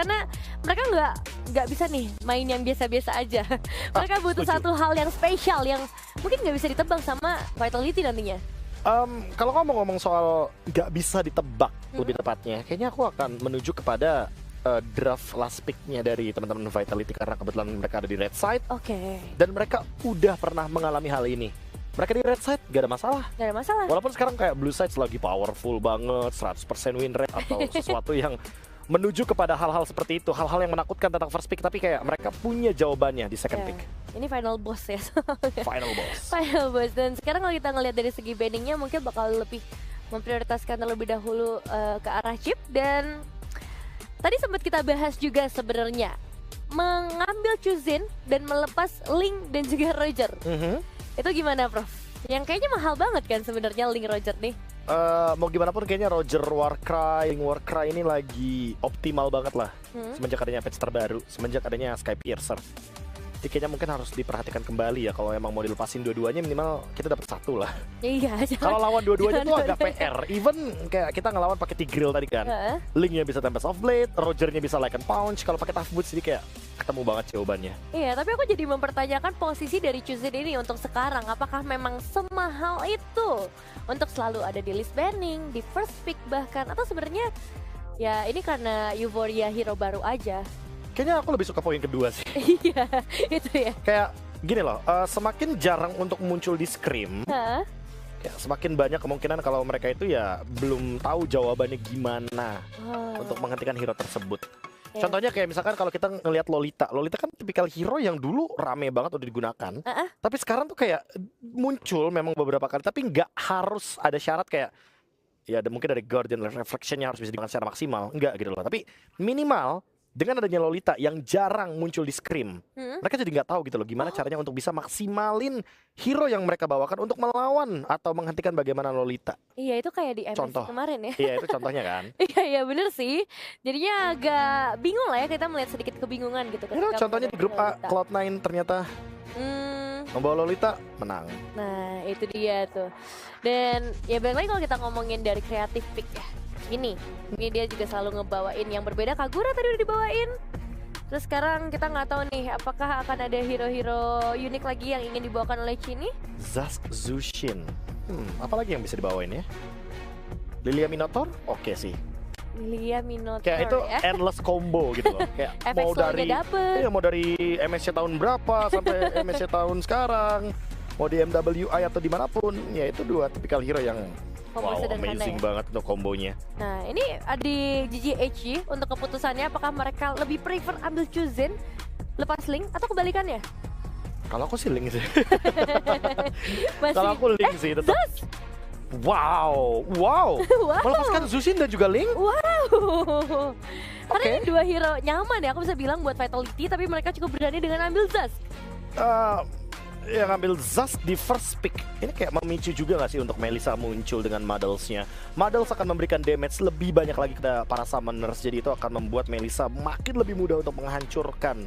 karena mereka nggak bisa nih main yang biasa-biasa aja. Mereka butuh setuju. satu hal yang spesial yang mungkin nggak bisa ditebak sama Vitality nantinya. Kalau ngomong-ngomong soal nggak bisa ditebak lebih tepatnya, kayaknya aku akan menuju kepada draft last pick-nya dari teman-teman Vitality karena kebetulan mereka ada di red side Oke, dan mereka udah pernah mengalami hal ini. Mereka di red side gak ada masalah. nggak ada masalah. Walaupun sekarang kayak blue side lagi powerful banget, 100% win rate atau sesuatu yang menuju kepada hal-hal seperti itu, hal-hal yang menakutkan tentang first pick, tapi kayak mereka punya jawabannya di second Ya, pick. ini final boss ya. Final boss. Final boss. Dan sekarang kalau kita ngelihat dari segi banningnya mungkin bakal lebih memprioritaskan terlebih dahulu ke arah chip. Dan tadi sempat kita bahas juga sebenarnya mengambil Chuzin dan melepas Link dan juga Roger. Itu gimana, Prof? Yang kayaknya mahal banget kan sebenarnya Link Roger nih. Mau gimana pun kayaknya Roger Warcry ini lagi optimal banget lah semenjak adanya patch terbaru, semenjak adanya Sky Piercer. Jadi kayaknya mungkin harus diperhatikan kembali ya kalau emang mau dilepasin dua-duanya minimal kita dapat satu lah. Iya, Kalau lawan dua-duanya tuh jangan agak PR. Even kayak kita ngelawan pakai Tigreal tadi kan. Linknya bisa Tempest of Blade, Rogernya bisa Lycan Punch. Kalau pakai Tough Boots jadi kayak ketemu banget jawabannya. Iya, tapi aku jadi mempertanyakan posisi dari Chuzin ini untuk sekarang. Apakah memang semahal itu untuk selalu ada di list banning, di first pick bahkan, atau sebenarnya ya ini karena euforia hero baru aja? Kayaknya aku lebih suka poin kedua sih. Iya, itu ya. Kayak gini loh, semakin jarang untuk muncul di Scream, Hah? ya, semakin banyak kemungkinan kalau mereka itu ya belum tahu jawabannya gimana untuk menghentikan hero tersebut. Ya. Contohnya kayak misalkan kalau kita ngelihat Lolita kan tipikal hero yang dulu rame banget udah digunakan, tapi sekarang tuh kayak muncul memang beberapa kali, tapi nggak harus ada syarat kayak ya mungkin dari Guardian Reflection-nya harus bisa digunakan secara maksimal, enggak gitu loh. Tapi minimal dengan adanya Lolita yang jarang muncul di Scream, mereka jadi nggak tahu gitu loh gimana caranya untuk bisa maksimalin hero yang mereka bawakan untuk melawan atau menghentikan bagaimana Lolita. Iya, itu kayak di MSC Contoh. kemarin ya. Iya itu contohnya kan. Iya, iya bener sih. Jadinya agak bingung lah ya, kita melihat sedikit kebingungan gitu. You know, ketika contohnya di grup A, Lolita. Cloud9 ternyata membawa Lolita menang. Nah, itu dia tuh. Dan ya balik lagi kalau kita ngomongin dari kreatif pick ya. Ini dia juga selalu ngebawain yang berbeda. Kagura tadi udah dibawain. Terus sekarang kita nggak tahu nih apakah akan ada hero-hero unik lagi yang ingin dibawakan oleh Chini. Zask Zushin. Apalagi yang bisa dibawain ya? Lilia Minotaur? Oke sih. Lilia Minotaur Kayak itu ya. endless combo gitu loh. Kayak Efek slownya dapet. mau dari MSC tahun berapa sampai MSC tahun sekarang, mau di MWI atau dimanapun, ya itu dua tipikal hero yang Combo wow, sederhana amazing ya. banget untuk kombonya. Nah, ini di GGHG untuk keputusannya apakah mereka lebih prefer ambil Chuzin lepas Link atau kebalikannya? Kalau aku sih Link sih. Masih Kalau aku Link sih tetap. Zas! Wow. Wow. Melepaskan Zushin dan juga Link. Wow. Karena Oke. ini dua hero nyaman ya, aku bisa bilang buat Vitality, tapi mereka cukup berani dengan ambil Zas. Yang ngambil Zas di first pick ini kayak memicu juga gak sih untuk Melissa muncul dengan Muddles-nya. Muddles akan memberikan damage lebih banyak lagi ke para summoners, jadi itu akan membuat Melissa makin lebih mudah untuk menghancurkan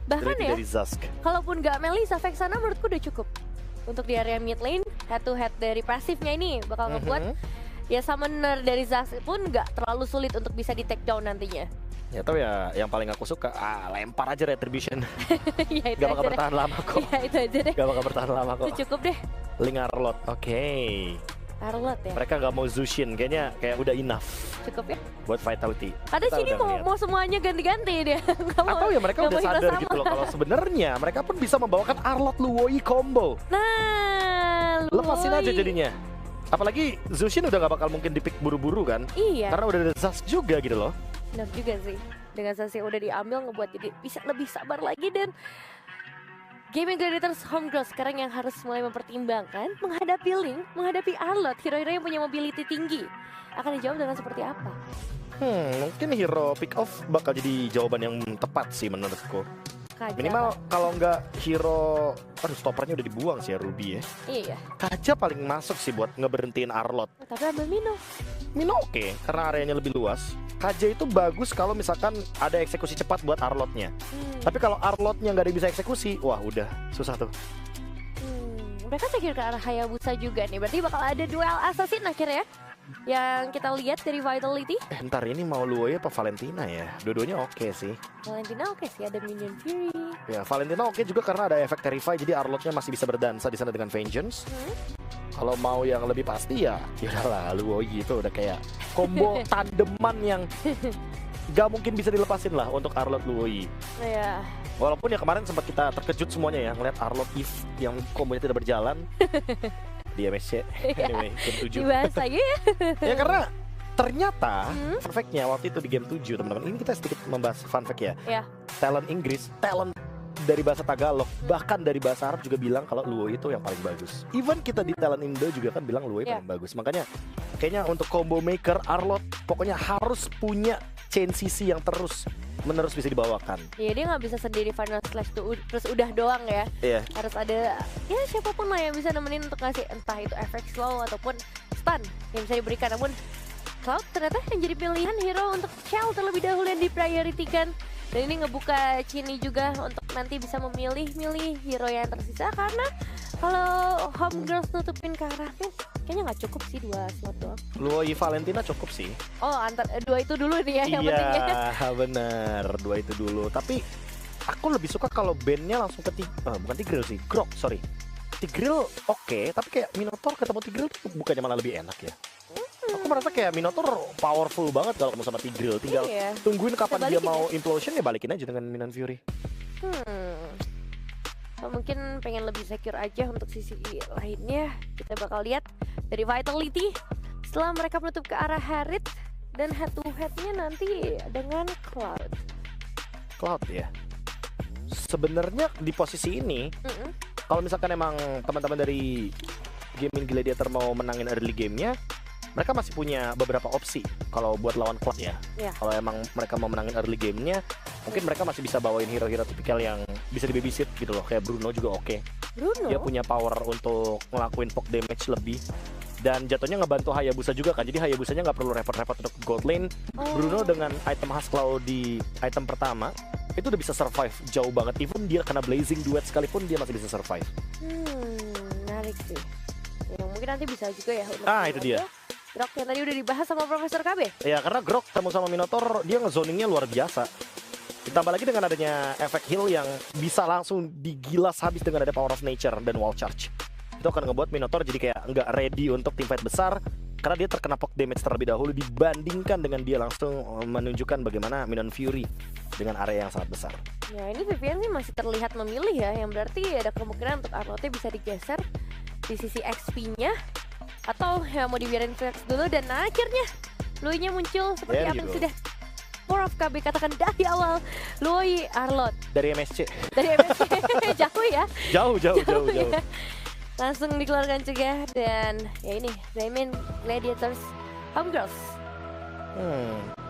Bahkan ya, dari Zask. kalaupun nggak Melissa, Vexana menurutku udah cukup. Untuk di area mid lane, head to head dari pasifnya ini bakal ngebuat ya summoner dari Zas pun nggak terlalu sulit untuk bisa di take down nantinya. Ya tapi ya yang paling aku suka, lempar aja Retribution. Ya itu Gak bakal aja deh. bertahan lama kok. Ya itu aja deh. Gak bakal bertahan lama kok. Itu cukup deh. Link Arlot, oke. Arlot ya, Mereka gak mau Zushin, kayaknya kayak udah enough cukup ya. buat Vitality. Kadang Kita sini udah ngeliat. mau semuanya ganti-ganti dia. Nggak mau- Atau ya mereka nggak udah mau hero sadar sama. gitu loh kalau sebenarnya mereka pun bisa membawakan Arlot Luoi combo. Nah, Lepasin aja Luoi. jadinya. Apalagi Zushin udah gak bakal mungkin di-pick buru-buru kan. Iya, Karena udah ada Zask juga gitu loh. benar juga sih. Dengan sesi yang udah diambil ngebuat jadi bisa lebih sabar lagi. Dan Gaming Gladiators Homegrown sekarang yang harus mulai mempertimbangkan menghadapi Link, menghadapi Arlot, hero-hero yang punya mobility tinggi. Akan dijawab dengan seperti apa? Mungkin hero pick off bakal jadi jawaban yang tepat sih menurutku. Kaja. Minimal kalau nggak hero, stoppernya udah dibuang sih ya Ruby ya. Iya, Kaja paling masuk sih buat ngeberhentiin Arlot. tapi ambil Mino. Mino oke, karena areanya lebih luas. Kaja itu bagus kalau misalkan ada eksekusi cepat buat Arlotnya. Tapi kalau Arlotnya nggak ada yang bisa eksekusi, wah udah susah tuh. Mereka pikir ke arah Hayabusa juga nih. Berarti bakal ada duel assassin akhirnya. yang kita lihat dari Vitality. Ntar ini mau Luoyi apa Valentina ya? Dua-duanya oke sih. Valentina oke sih, ada Minion Fury. Ya, Valentina oke juga karena ada efek Terrify, jadi Arlotnya masih bisa berdansa di sana dengan Vengeance. Kalau mau yang lebih pasti ya, yaudahlah Luoyi itu udah kayak combo tandeman yang gak mungkin bisa dilepasin lah untuk Arlot Luoyi. Iya. Walaupun ya kemarin sempat kita terkejut semuanya ya ngeliat Arlot Eve yang kombonya tidak berjalan di MSC. Anyway, game 7. Dibahas lagi ya. Ya karena ternyata fun fact-nya waktu itu di game 7 teman-teman. Ini kita sedikit membahas fun fact ya. Iya. Talent Inggris, talent dari bahasa Tagalog, bahkan dari bahasa Arab juga bilang kalau Luoyi itu yang paling bagus. Even kita di talent Indo juga kan bilang Luoyi paling bagus. Makanya kayaknya untuk combo maker Arlot pokoknya harus punya chain CC yang terus menerus bisa dibawakan. Iya, dia nggak bisa sendiri Final Slash tuh terus udah doang ya. Iya. Harus ada ya siapapun lah yang bisa nemenin untuk ngasih entah itu efek slow ataupun stun yang bisa diberikan. Namun Cloud ternyata yang jadi pilihan hero untuk Shell terlebih dahulu yang diprioritikan. Dan ini ngebuka Cini juga untuk nanti bisa memilih-milih hero yang tersisa. Karena kalau Homegirls nutupin ke arah Fizz kayaknya nggak cukup sih 2 slot doang. Luoyi Valentina cukup sih. Oh, antar 2 itu dulu nih ya yang penting ya. Iya bener, 2 itu dulu. Tapi aku lebih suka kalau bandnya langsung ke bukan Tigreal sih, Grok, sorry. Tigreal oke, tapi kayak Minotaur ketemu Tigreal tuh bukannya malah lebih enak ya. Aku merasa kayak Minotaur powerful banget kalau ketemu sama Tigreal. Tinggal tungguin kapan dia mau implosion ya balikin aja dengan Minion Fury. Mungkin pengen lebih secure aja untuk sisi lainnya. Kita bakal lihat dari Vitality setelah mereka menutup ke arah Harriet dan head to headnya nanti dengan Cloud. Cloud ya. Sebenarnya di posisi ini, kalau misalkan emang teman-teman dari Gaming Gladiator mau menangin early gamenya, mereka masih punya beberapa opsi kalau buat lawan Cloud ya. Kalau emang mereka mau menangin early gamenya, mungkin mereka masih bisa bawain hero-hero tipikal yang bisa dibabysit gitu loh. Kayak Bruno juga oke. Dia punya power untuk ngelakuin poke damage lebih. Dan jatuhnya ngebantu Hayabusa juga kan. Jadi Hayabusanya nggak perlu repot-repot untuk gold lane. Bruno dengan item khas Cloud di item pertama itu udah bisa survive jauh banget. Even dia kena Blazing Duet sekalipun dia masih bisa survive. Menarik sih. Ya, mungkin nanti bisa juga ya. Itu dia. Grok yang tadi udah dibahas sama Profesor KB. Ya karena Grok ketemu sama Minotaur dia ngezoningnya luar biasa. Ditambah lagi dengan adanya efek heal yang bisa langsung digilas habis dengan ada Power of Nature dan Wall Charge. Itu akan ngebuat Minotaur jadi kayak nggak ready untuk teamfight besar karena dia terkena poke damage terlebih dahulu dibandingkan dengan dia langsung menunjukkan bagaimana Minion Fury dengan area yang sangat besar. Ya ini Vivian sih masih terlihat memilih ya, yang berarti ada kemungkinan untuk Arlotnya bisa digeser di sisi XP-nya. Atau ya mau dibiarin flex dulu dan akhirnya Luoyi-nya muncul seperti apa yang sudah Power of KB katakan dari awal. Luoyi Arlot dari MSC. Dari MSC jauh ya. Jauh. Ya. Langsung dikeluarkan juga dan ya ini Gaming Gladiators Homegirls.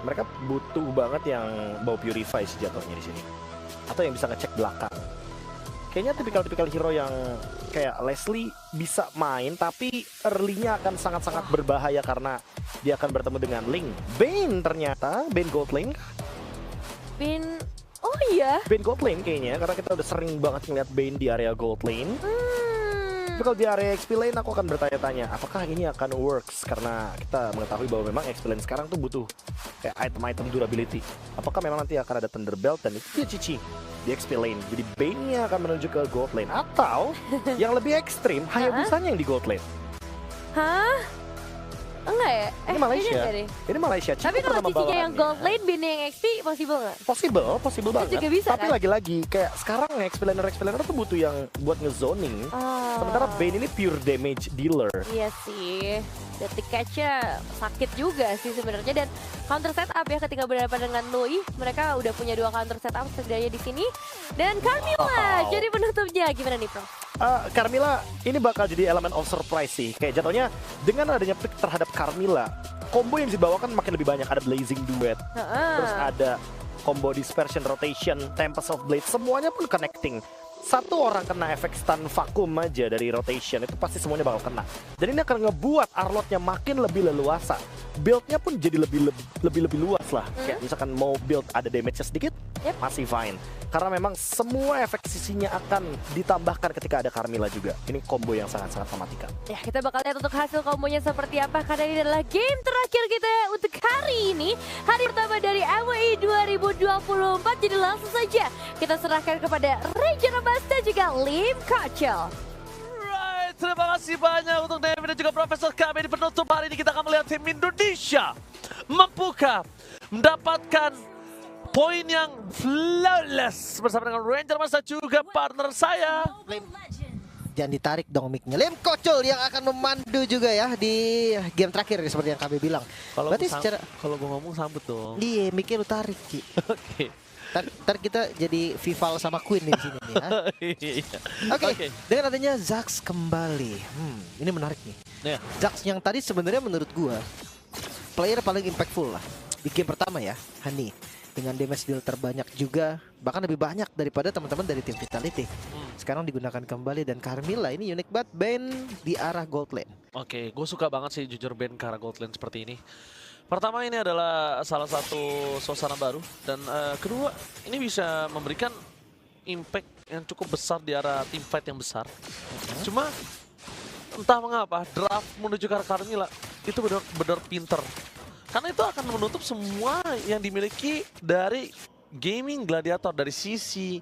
Mereka butuh banget yang bawa Purify sejatuhnya di sini. Atau yang bisa ngecek belakang. Kayaknya tipikal hero yang kayak Leslie bisa main tapi early-nya akan sangat-sangat berbahaya karena dia akan bertemu dengan Link. Bane ternyata, Bane Gold Lane. Bane, oh iya. Bane Gold Lane kayaknya karena kita udah sering banget ngeliat Bane di area Gold Lane. Tapi kalau di area XP Lane aku akan bertanya-tanya apakah ini akan works karena kita mengetahui bahwa memang XP Lane sekarang tuh butuh kayak item-item durability. Apakah memang nanti akan ada Thunderbelt dan itu dia Cici di XP Lane. Jadi Bane-nya akan menuju ke Gold Lane atau yang lebih ekstrim Hayabusanya yang di Gold Lane. Hah? Enggak ya? Ini Malaysia. Ini Malaysia. Tapi kalau Cici yang Gold Lane, Bane yang XP possible nggak? Possible banget. Juga bisa, tapi lagi-lagi kayak sekarang explainer tuh butuh yang buat ngezoning. Sementara Bane ini pure damage dealer. Iya sih. Detik catch-nya sakit juga sih sebenarnya dan counter setup ya ketika berhadapan dengan Luoyi, mereka udah punya 2 counter setup setidaknya di sini. Dan Carmilla jadi penutupnya. Gimana nih, Prof? Carmilla ini bakal jadi elemen of surprise sih. Kayak jatuhnya dengan adanya pick terhadap Carmilla, combo yang dibawakan makin lebih banyak. Ada Blazing Duet, terus ada combo Dispersion, Rotation, Tempest of Blade, semuanya pun connecting. Satu orang kena efek stun vakum aja dari rotation itu pasti semuanya bakal kena. Dan ini akan ngebuat Arlotnya makin lebih leluasa. Build-nya pun jadi lebih luas lah. Kayak misalkan mau build ada damage-nya sedikit, masih fine. Karena memang semua efek sisinya akan ditambahkan ketika ada Carmilla juga. Ini combo yang sangat-sangat mematikan. Ya, kita bakal lihat untuk hasil kombonya seperti apa, karena ini adalah game terakhir kita untuk hari ini. Hari pertama dari MWI 2024. Jadi langsung saja kita serahkan kepada Ranger Abbas dan juga Lim Kacel. Terima kasih banyak untuk Devi dan juga Profesor kami. Di penutup hari ini kita akan melihat tim Indonesia mampukah mendapatkan poin yang flawless bersama dengan Ranger Masa juga partner saya. Jangan ditarik dong mic-nya. Lim Kacel yang akan memandu juga ya di game terakhir seperti yang kami bilang. Kalau gue ngomong sambut dong. Iya, mic-nya lu tarik, Ki. Oke. Ntar kita jadi Vival sama Queen nih di sini nih. Oke. Dengan adanya Zax kembali. Ini menarik nih. Yeah. Zax yang tadi sebenarnya menurut gua player paling impactful lah di game pertama ya, Hani. Dengan damage deal terbanyak juga, bahkan lebih banyak daripada teman-teman dari tim Vitality. Sekarang digunakan kembali dan Carmilla ini unik banget ban di arah gold lane. Oke, gue suka banget sih jujur ban ke arah gold lane seperti ini. Pertama, ini adalah salah satu suasana baru, dan kedua ini bisa memberikan impact yang cukup besar di arah team fight yang besar. Cuma entah mengapa draft menuju ke arah Carmilla itu benar-benar pinter. Karena itu akan menutup semua yang dimiliki dari gaming gladiator, dari sisi,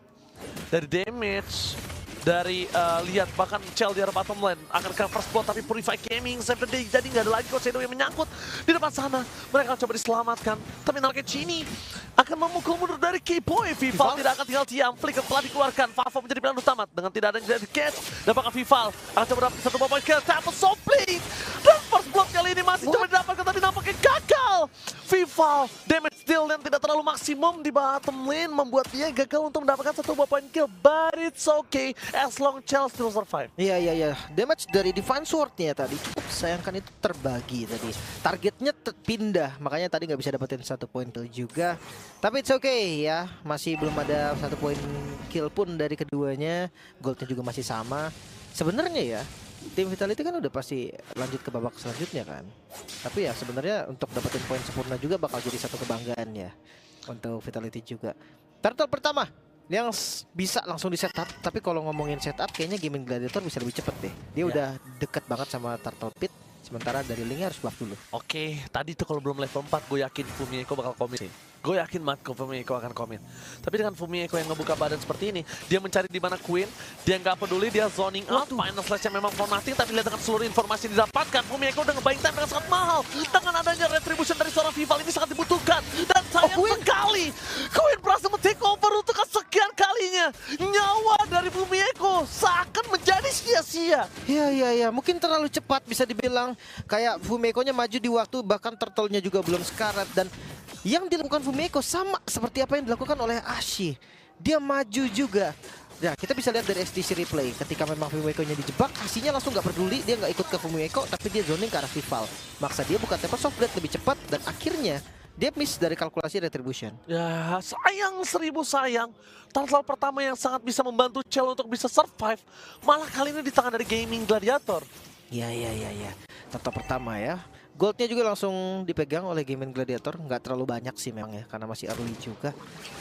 dari damage, dari lihat bahkan Chell di arah bottom lane akan ke first blood, tapi Purify Gaming save the day, jadi nggak ada lagi God Shadow yang menyangkut di depan sana. Mereka akan coba diselamatkan, tapi nampaknya Chini akan memukul mundur dari K-Boy. Vival tidak akan tinggal diam, Flicker telah dikeluarkan, Favo menjadi pilihan utama dengan tidak ada yang jadi catch. Dan bahkan Vival akan coba dapat satu point kill, Tapo Sopling, dan first blood kali ini masih coba didapatkan, tapi nampaknya gagal. Vival damage deal yang tidak terlalu maksimum di bottom lane membuat dia gagal untuk mendapatkan satu point kill, but it's okay as long Chell still survive. Iya. Damage dari Divine Sword-nya tadi cukup sayangkan itu terbagi tadi. Targetnya pindah, makanya tadi nggak bisa dapetin satu point kill juga. Tapi it's okay ya, masih belum ada satu point kill pun dari keduanya. Goldnya juga masih sama. Sebenarnya ya, tim Vitality kan udah pasti lanjut ke babak selanjutnya kan. Tapi ya sebenarnya untuk dapetin poin sempurna juga bakal jadi satu kebanggaan ya untuk Vitality juga. Turtle pertama yang bisa langsung di setup, tapi kalau ngomongin setup kayaknya Gaming Gladiator bisa lebih cepet deh. Dia udah deket banget sama Turtle Pit, sementara dari linknya harus buff dulu. Oke, tadi tuh kalau belum level 4 gue yakin Fumieko bakal komit sih. Gue yakin banget Fumieko akan komit. Tapi dengan Fumieko yang ngebuka badan seperti ini, dia mencari di mana Queen, dia nggak peduli, dia zoning out. Final slash-nya memang for nothing, tapi lihat dengan seluruh informasi yang didapatkan, Fumieko udah ngebayang time dengan sangat mahal. Dengan adanya retribution dari seorang Vival ini sangat dibutuhkan. Dan sayang sekali, Queen berhasil men-take over untuk kesekian kalinya. Nyawa dari Fumieko seakan menjadi sia-sia. Iya, mungkin terlalu cepat bisa dibilang. Kayak Fumieko-nya maju di waktu, bahkan Turtle-nya juga belum sekarat. Dan yang dilakukan Fumieko sama seperti apa yang dilakukan oleh Ashi. Dia maju juga. Nah, kita bisa lihat dari STC replay. Ketika memang Fumieko-nya dijebak, Ashinya langsung nggak peduli. Dia nggak ikut ke Fumieko, tapi dia zoning ke arah Vival. Maksa dia bukan tempat soft blade lebih cepat. Dan akhirnya dia miss dari kalkulasi retribution. Ya, sayang seribu sayang. Turtle pertama yang sangat bisa membantu Chell untuk bisa survive, malah kali ini di tangan dari Gaming Gladiator. Iya. Turtle pertama ya. Goldnya juga langsung dipegang oleh Gaming Gladiator. Nggak terlalu banyak sih memang ya, karena masih early juga.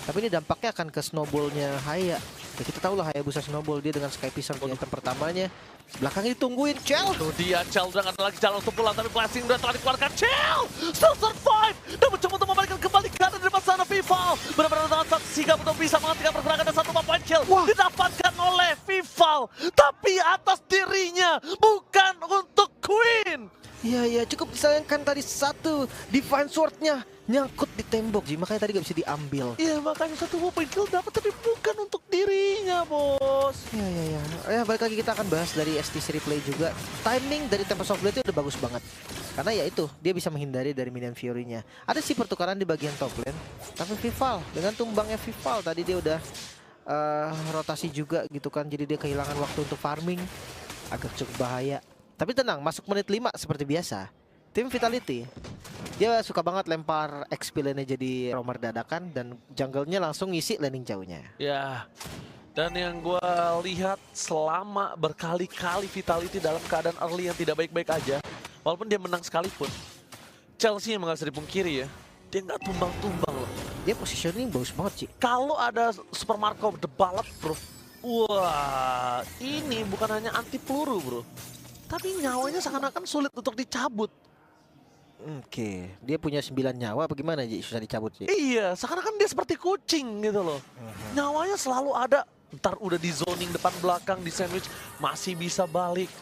Tapi ini dampaknya akan ke snowballnya Haya. Ya, kita tahu lah Hayabusa snowball dia dengan Sky Pisar di item pertamanya. Belakangnya ditungguin Chell. Tuh dia, Chell udah gak ada lagi jalan untuk pulang, tapi blessing udah telah dikeluarkan. Chell still survive dan mencoba untuk membalikan kembali kanan dari sana Vival. Benar-benar dengan satu sigap untuk bisa menghentikan pergerakan dan satu point kill didapatkan oleh Vival. Tapi atas dirinya, bukan untuk Queen. Iya, cukup disayangkan tadi satu Divine Sword-nya nyangkut di tembok. Makanya tadi gak bisa diambil. Iya, makanya satu point kill dapat, tapi bukan untuk dirinya, bos. Iya. Ya, balik lagi kita akan bahas dari STC replay juga. Timing dari Tempest of Blade itu udah bagus banget. Karena ya itu, dia bisa menghindari dari minion Fury-nya. Ada sih pertukaran di bagian top lane. Tapi Vival, dengan tumbangnya Vival tadi dia udah rotasi juga gitu kan. Jadi dia kehilangan waktu untuk farming. Agak cukup bahaya. Tapi tenang, masuk menit 5 seperti biasa. Tim Vitality, dia suka banget lempar XP lane jadi roamer dadakan. Dan jungle-nya langsung ngisi laning jauhnya. Ya, dan yang gue lihat selama berkali-kali Vitality dalam keadaan early yang tidak baik-baik aja, walaupun dia menang sekalipun, Chelsea yang nggak bisa dipungkiri ya, dia nggak tumbang-tumbang loh. Dia positioning bagus banget sih. Kalau ada Super Marco The Bulletproof, wah ini bukan hanya anti peluru bro, tapi nyawanya seakan-akan sulit untuk dicabut. Oke, dia punya 9 nyawa apa gimana Ji? Susah dicabut sih. Iya, seakan-akan dia seperti kucing gitu loh. Nyawanya selalu ada. Ntar udah di zoning depan belakang, di sandwich masih bisa balik.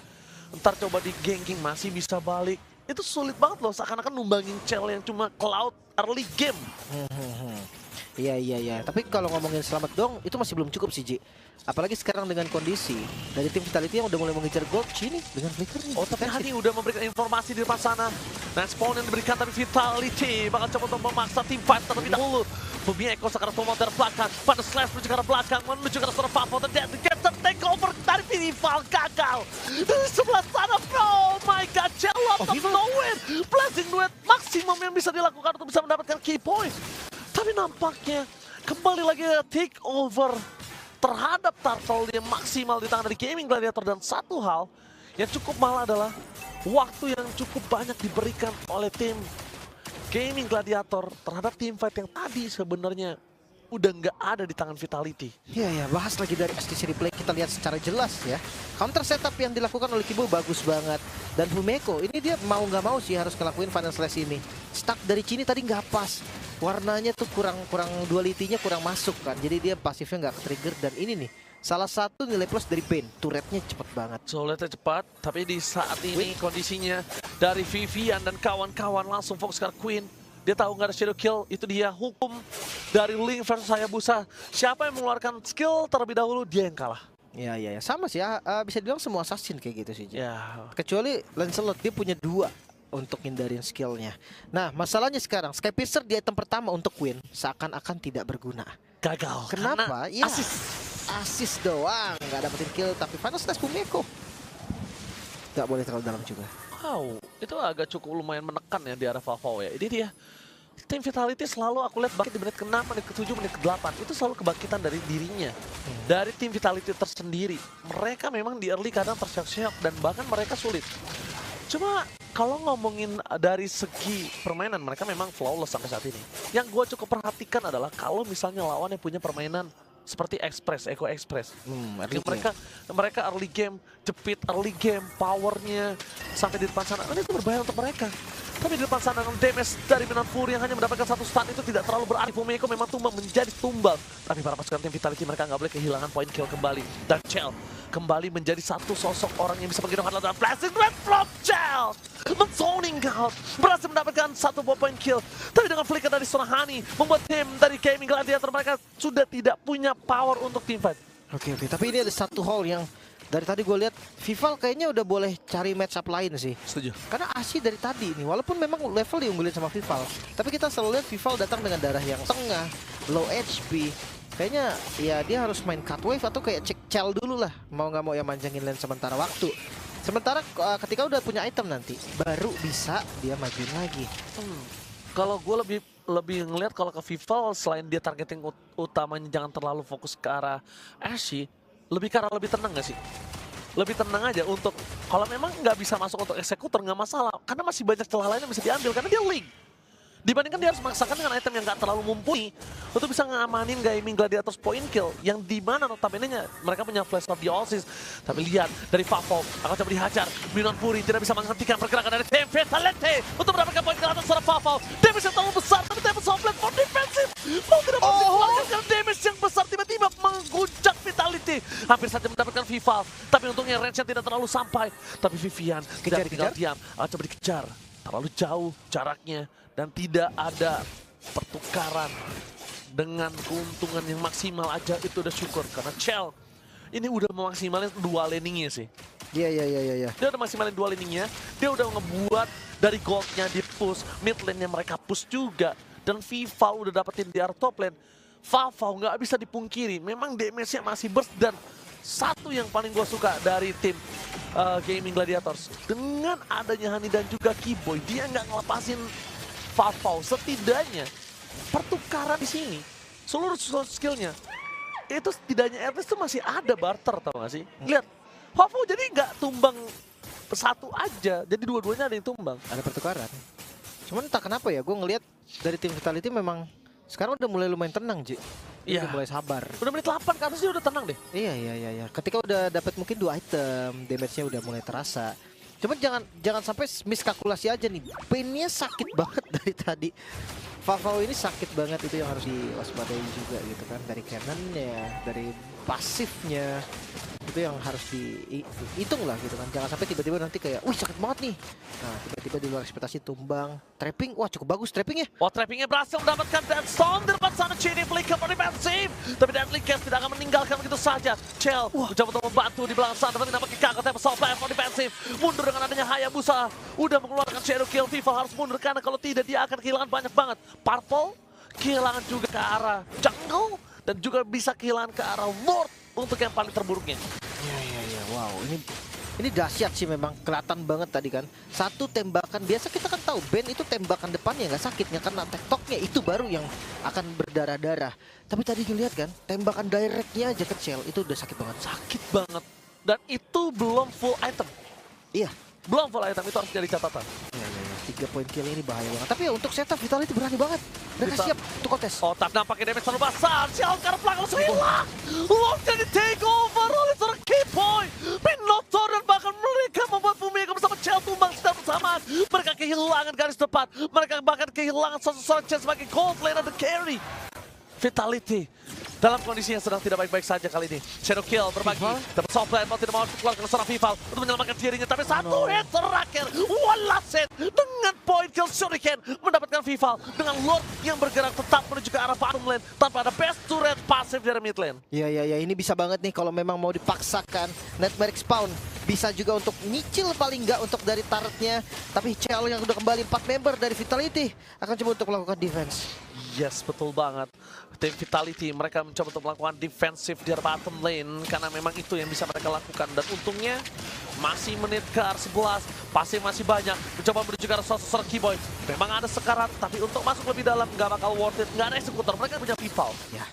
Ntar coba di ganking masih bisa balik. Itu sulit banget loh, seakan-akan numbangin Chell yang cuma Cloud early game. Iya. Tapi kalau ngomongin selamat dong, itu masih belum cukup sih Ji. Apalagi sekarang dengan kondisi dari tim Vitality yang udah mulai mengejar gold nih dengan flicker nih. Oh tapi Hani udah memberikan informasi di depan sana. Nah spawn yang diberikan tapi Vitality bakal coba untuk memaksa tim fight terlebih dahulu. Fumieko sekarang tumbuh dari belakang, pada slash menuju ke arah belakang, menuju ke arah survival, dan get the takeover dari Vival gagal. Dari sebelah sana bro, oh my god, Chell out of nowhere. Blazing duet maksimum yang bisa dilakukan untuk bisa mendapatkan key point. Tapi nampaknya kembali lagi takeover terhadap Turtle yang maksimal di tangan dari Gaming Gladiator. Dan satu hal yang cukup malah adalah waktu yang cukup banyak diberikan oleh tim Gaming Gladiator terhadap team fight yang tadi sebenarnya udah nggak ada di tangan Vitality. Iya, bahas lagi dari STC replay kita lihat secara jelas ya. Counter setup yang dilakukan oleh Kibo bagus banget. Dan Fumieko ini dia mau nggak mau sih harus ngelakuin final slash ini. Stuck dari Cini tadi nggak pas. Warnanya tuh kurang duality-nya kurang masuk kan. Jadi dia pasifnya nggak trigger. Dan ini nih salah satu nilai plus dari Bane, turretnya cepet banget. Turretnya cepat, tapi di saat ini kondisinya dari Vivian dan kawan-kawan langsung fokus ke Queen. Dia tahu nggak ada shadow kill, itu dia hukum dari Link versus Hayabusa. Siapa yang mengeluarkan skill terlebih dahulu, dia yang kalah. Iya. Sama sih ya, bisa dibilang semua assassin kayak gitu sih. Ya. Kecuali Lancelot, dia punya 2 untuk hindarin skillnya. Nah, masalahnya sekarang, Skypiercer di item pertama untuk Queen seakan-akan tidak berguna. Gagal. Kenapa? Ya, Asis doang, nggak dapetin kill, tapi final slash Fumieko nggak boleh terlalu dalam juga. Wow, itu agak cukup lumayan menekan ya di arah Valve ya. Ini dia. Tim Vitality selalu aku lihat bangkit di menit ke-6, menit ke-7, menit ke-8. Itu selalu kebangkitan dari dirinya. Dari tim Vitality tersendiri. Mereka memang di early kadang terseok-seok dan bahkan mereka sulit. Cuma kalau ngomongin dari segi permainan, mereka memang flawless sampai saat ini. Yang gue cukup perhatikan adalah kalau misalnya lawannya punya permainan seperti Echo Express. Mereka early game, jepit early game, powernya sampai di depan sana. Ini itu berbahaya untuk mereka. Tapi di depan sana damage dari Minan Fury yang hanya mendapatkan 1 stun itu tidak terlalu berarti. Fumieko memang tumbang menjadi tumbal. Tapi para pasukan tim Vitality mereka nggak boleh kehilangan point kill kembali. Dan Chell kembali menjadi satu sosok orang yang bisa menggendong adalah Blazing Red Flop. Chell men-zoning out, berhasil mendapatkan 1 point kill. Tapi dengan flicker dari Sonahani membuat tim dari Gaming Gladiator mereka sudah tidak punya power untuk team fight. Oke. Tapi ini ada satu hal yang dari tadi gue lihat Vival kayaknya udah boleh cari match up lain sih. Setuju. Karena Asi dari tadi nih, walaupun memang level diunggulin sama Vival, tapi kita selalu lihat Vival datang dengan darah yang tengah, low HP. Kayaknya ya dia harus main cut wave atau kayak cek Chell dulu lah, mau nggak mau ya manjangin lane sementara waktu. Sementara ketika udah punya item nanti, baru bisa dia majuin lagi. Kalau gue lebih ngelihat kalau ke Vival selain dia targeting utamanya jangan terlalu fokus ke arah Ashe, lebih ke arah lebih tenang nggak sih? Lebih tenang aja untuk kalau memang nggak bisa masuk untuk eksekutor nggak masalah karena masih banyak celah lain yang bisa diambil karena dia link. Dibandingkan dia harus memaksakan dengan item yang nggak terlalu mumpuni untuk bisa ngamanin Gaming Gladiators point kill yang dimana notabene-nya mereka punya flash of the All-Seas. Tapi lihat dari Favo akan coba dihajar. Minan Fury tidak bisa menghentikan pergerakan dari tim Vitality untuk mendapatkan point kill atas seorang Favo. Damage yang terlalu besar tapi Tempest Offlane for defensif. Mau tidak mau dikeluarkan karena damage yang besar tiba-tiba mengguncang Vitality. Hampir saja mendapatkan Vival. Tapi untungnya range-nya tidak terlalu sampai. Tapi Vivian tidak tinggal diam. Akan coba dikejar. Terlalu jauh jaraknya. Dan tidak ada pertukaran dengan keuntungan yang maksimal aja itu udah syukur. Karena Chell ini udah memaksimalin 2 laningnya sih. Iya. Dia udah maksimalin 2 laningnya. Dia udah ngebuat dari goldnya di push, mid lane-nya mereka push juga. Dan Vival udah dapetin di arah top lane. Vavau nggak bisa dipungkiri, memang damage-nya masih burst. Dan satu yang paling gue suka dari tim Gaming Gladiators, dengan adanya Hani dan juga Kiboy, dia nggak ngelepasin Vavau. Setidaknya pertukaran di sini, seluruh skillnya itu setidaknya at least tuh masih ada barter, tau gak sih? Lihat, Vavau jadi nggak tumbang satu aja, jadi dua-duanya ada yang tumbang. Ada pertukaran. Cuman entah kenapa ya, gue ngelihat dari tim Vitality memang sekarang udah mulai lumayan tenang, Ji. Iya. Udah mulai sabar. Udah menit 8 kan sih udah tenang deh. Iya. Ketika udah dapat mungkin 2 item, damage-nya udah mulai terasa. Cuman jangan sampai miskalkulasi aja nih. Pain-nya sakit banget dari tadi. Vavao ini sakit banget, itu yang harus diwaspadai juga gitu kan. Dari cannon-nya, dari pasifnya, itu yang harus dihitung lah gitu kan. Jangan sampai tiba-tiba nanti kayak, wih sakit banget nih. Nah tiba-tiba di luar ekspektasi tumbang. Trapping, wah cukup bagus trappingnya. Wah, trappingnya berhasil mendapatkan Deathstone di depan sana. Chini flicker defensif, tapi Deadly Cast tidak akan meninggalkan begitu saja. Chell mencoba untuk membantu di belakang sana, tapi nampaknya Kago Temple Platform defensif mundur dengan adanya Hayabusa. Udah mengeluarkan Shadow Kill, Viva harus mundur karena kalau tidak dia akan kehilangan banyak banget. Purple kehilangan juga ke arah jungle dan juga bisa kehilangan ke arah Lord untuk yang paling terburuknya. Iya, wow ini dahsyat sih memang, kelihatan banget tadi kan. Satu tembakan, biasa kita kan tahu Ben itu tembakan depannya nggak sakitnya karena tektoknya itu baru yang akan berdarah-darah. Tapi tadi dilihat kan, tembakan directnya aja kecil itu udah sakit banget. Sakit banget. Dan itu belum full item. Iya. Belum full item, itu harus jadi catatan. Iya. 3 poin kill ini bahaya banget. Tapi ya untuk setup Vitality berani banget. Mereka siap untuk kontes. Oh, tapi nampaknya damage terlalu besar. Si Alcar belakang langsung hilang. Lord jadi take over oleh seorang Keyboy. Minotaur dan bahkan mereka membuat Bumega bersama Chell tumbang secara bersamaan. Mereka kehilangan garis depan. Mereka bahkan kehilangan seorang chance sebagai gold lane dan carry. Vitality dalam kondisi yang sedang tidak baik-baik saja kali ini. Shadow Kill berbagi, dapat supply, mau tidak mau keluarkan seorang Vival untuk menyelamatkan dirinya. Tapi satu hit terakhir, one last hit dengan point kill Shuriken mendapatkan Vival dengan Lord yang bergerak tetap menuju ke arah bottom lane tanpa ada best turret pasif dari mid lane. Iya, ini bisa banget nih kalau memang mau dipaksakan. Nightmare Spawn bisa juga untuk nyicil paling nggak untuk dari turretnya. Tapi Chell yang udah kembali 4 member dari Vitality akan coba untuk melakukan defense. Yes, betul banget. Tim Vitality mereka mencoba untuk melakukan defensif di bottom lane karena memang itu yang bisa mereka lakukan. Dan untungnya masih menit ke arah 11, pasti masih banyak. Mencoba menuju ke arah sosok Keyboy. Memang ada sekarat, tapi untuk masuk lebih dalam nggak bakal worth it. Nggak ada eksekutor, mereka punya Vival. Ya,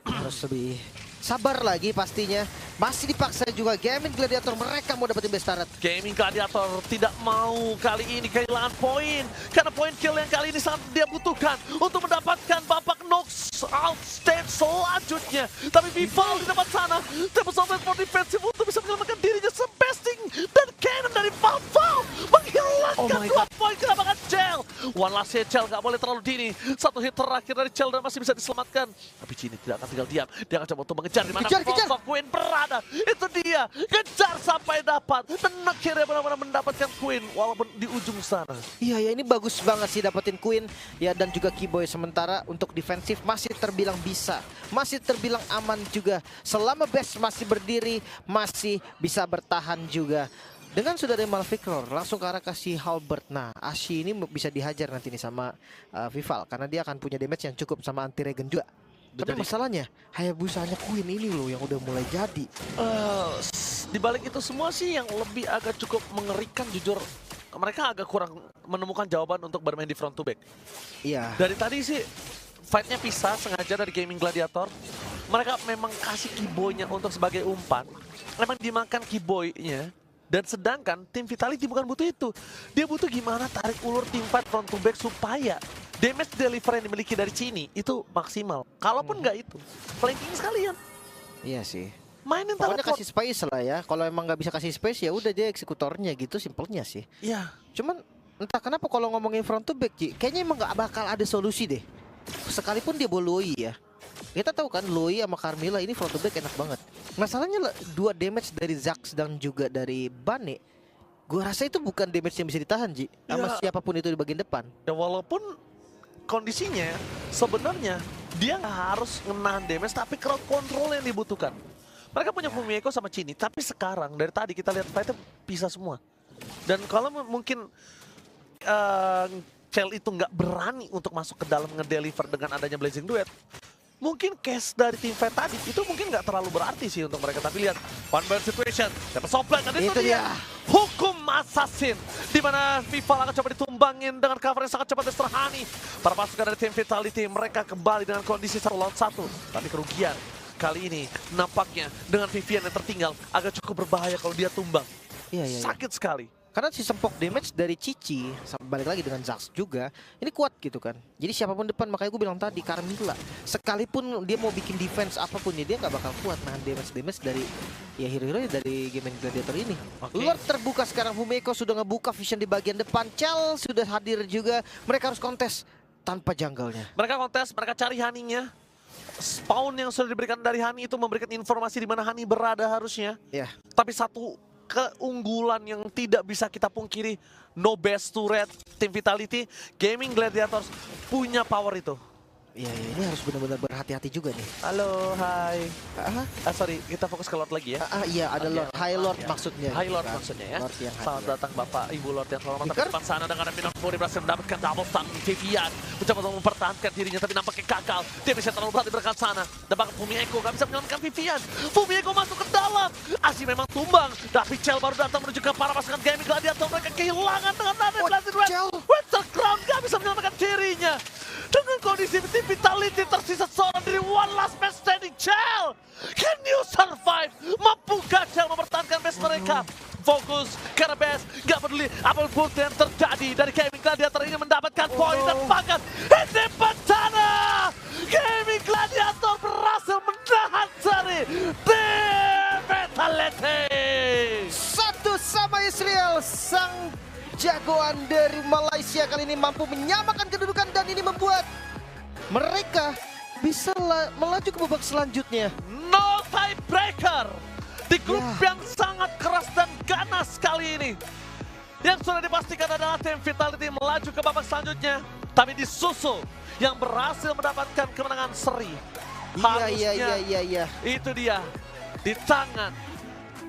harus lebih sabar lagi pastinya. Masih dipaksa juga Gaming Gladiator, mereka mau dapetin best turret. Gaming Gladiator tidak mau kali ini kehilangan poin. Karena poin kill yang kali ini sangat dia butuhkan untuk mendapatkan babak knocks out stage selanjutnya. Tapi Vival di depan sana, Tempest of for defensive untuk bisa menyelamatkan dirinya. Sebesting dan cannon dari Vival menghilangkan 2 poin kenabakan Chell. One last hit Chell, gak boleh terlalu dini. Satu hit terakhir dari Chell dan masih bisa diselamatkan. Tapi Cini tidak akan tinggal diam. Dia akan coba untuk mengejar di mana sosok Queen berada. Itu dia, kejar sampai dapat. Dan akhirnya benar-benar mendapatkan Queen walaupun di ujung sana. Iya, ini bagus banget sih dapetin Queen ya, dan juga Keyboy. Sementara untuk defensif masih terbilang bisa, masih terbilang aman juga. Selama Best masih berdiri, masih bisa bertahan juga. Dengan sudah ada Malefic Roar, langsung ke arah kasih Halberd. Nah, Ashi ini bisa dihajar nanti nih sama Vival karena dia akan punya damage yang cukup sama anti regen juga. Tapi masalahnya Hayabusanya Queen ini loh yang udah mulai jadi. Di balik itu semua sih yang lebih agak cukup mengerikan, jujur mereka agak kurang menemukan jawaban untuk bermain di front to back. Iya. Dari tadi sih fight-nya pisah sengaja dari Gaming Gladiator. Mereka memang kasih Keyboy-nya untuk sebagai umpan. Memang dimakan Keyboy-nya. Dan sedangkan tim Vitality bukan butuh itu. Dia butuh gimana tarik ulur tim fight front to back supaya damage delivery yang dimiliki dari Cini itu maksimal. Kalaupun nggak itu, flanking sekalian. Iya sih. Mainin pokoknya teleport. kasih space lah ya. Kalau emang nggak bisa kasih space ya udah dia eksekutornya gitu, simpelnya sih. Iya. Cuman entah kenapa kalau ngomongin front to back, Ji, kayaknya emang nggak bakal ada solusi deh. Sekalipun dia bawa Loi ya. Kita tahu kan Loi sama Carmilla ini front to back enak banget. Masalahnya 2 damage dari Zax dan juga dari Bane. Gua rasa itu bukan damage yang bisa ditahan, Ji, sama siapapun itu di bagian depan. Ya walaupun kondisinya sebenarnya dia nggak harus ngenahan damage, tapi crowd control yang dibutuhkan. Mereka punya Fumieko sama Cini, tapi sekarang dari tadi kita lihat fightnya pisah semua. Dan kalau mungkin Chell itu nggak berani untuk masuk ke dalam ngedeliver dengan adanya Blazing Duet, mungkin case dari tim fight tadi itu mungkin nggak terlalu berarti sih untuk mereka. Tapi lihat one bad situation, dapat soplan dan itu dia hukum assassin, di mana Vival akan coba ditumbangin dengan cover yang sangat cepat dan Serhani. Para pasukan dari tim Vitality mereka kembali dengan kondisi 1 lawan 1, tapi kerugian kali ini nampaknya dengan Vivian yang tertinggal agak cukup berbahaya kalau dia tumbang. Iya. Sakit sekali. Karena si sempok damage dari Cici, balik lagi dengan Zax juga, ini kuat gitu kan. Jadi siapapun depan, makanya gue bilang tadi Carmilla, sekalipun dia mau bikin defense apapun ya, dia nggak bakal kuat nahan damage dari ya hero-hero dari Game Gladiator ini. Lord terbuka sekarang, Fumeko sudah ngebuka vision di bagian depan, Chell sudah hadir juga, mereka harus kontes tanpa junggle-nya. Mereka kontes, mereka cari Honey-nya. Spawn yang sudah diberikan dari Honey itu memberikan informasi di mana Honey berada harusnya. Ya. Tapi satu keunggulan yang tidak bisa kita pungkiri, no best to red Team Vitality, Gaming Gladiators punya power itu. Iya, ini harus benar-benar berhati-hati juga nih. Halo, hai. Sorry, kita fokus ke Lord lagi ya. Iya, ada Lord, High Lord maksudnya. High Lord maksudnya ya. Lord yang Selamat hadir. datang Bapak Ibu Lord yang terhormat. Fikar? Tapi depan sana dengan Minor Fury berhasil mendapatkan double stun. Vivian mencoba untuk mempertahankan dirinya tapi nampaknya gagal. Dia bisa terlalu berat di belakang sana. Dan bahkan Fumiko gak bisa menyelamatkan Vivian. Fumiko masuk ke dalam. Asyik memang tumbang. Tapi Chell baru datang menuju ke para pasukan Gaming Gladiator. Mereka kehilangan dengan nada Blazing Red. Winter Crown gak bisa menyelamatkan dirinya. Dengan kondisi Team Vitality tersisa seorang diri, one last man standing. Chell, can you survive? Mampukah Chell mempertahankan base mereka? Fokus, karena base gak peduli apapun yang terjadi dari Gaming Gladiator ini mendapatkan poin dan bahkan hit di bencana. Gaming Gladiator berhasil menahan dari Team Vitality. Satu sama Israel, sang jagoan dari Malaysia kali ini mampu menyamakan kedudukan dan ini membuat mereka bisa melaju ke babak selanjutnya. No tiebreaker di grup yang sangat keras dan ganas kali ini. Yang sudah dipastikan adalah Team Vitality melaju ke babak selanjutnya, tapi disusul yang berhasil mendapatkan kemenangan seri. Iya. Itu dia di tangan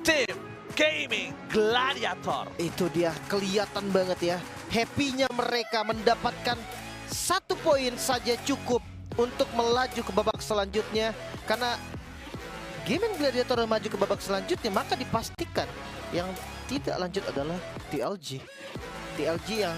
Tim Gaming Gladiator. Itu dia, kelihatan banget ya. Happy-nya mereka mendapatkan 1 poin saja cukup untuk melaju ke babak selanjutnya. Karena Gaming Gladiator maju ke babak selanjutnya, maka dipastikan yang tidak lanjut adalah TLG. TLG yang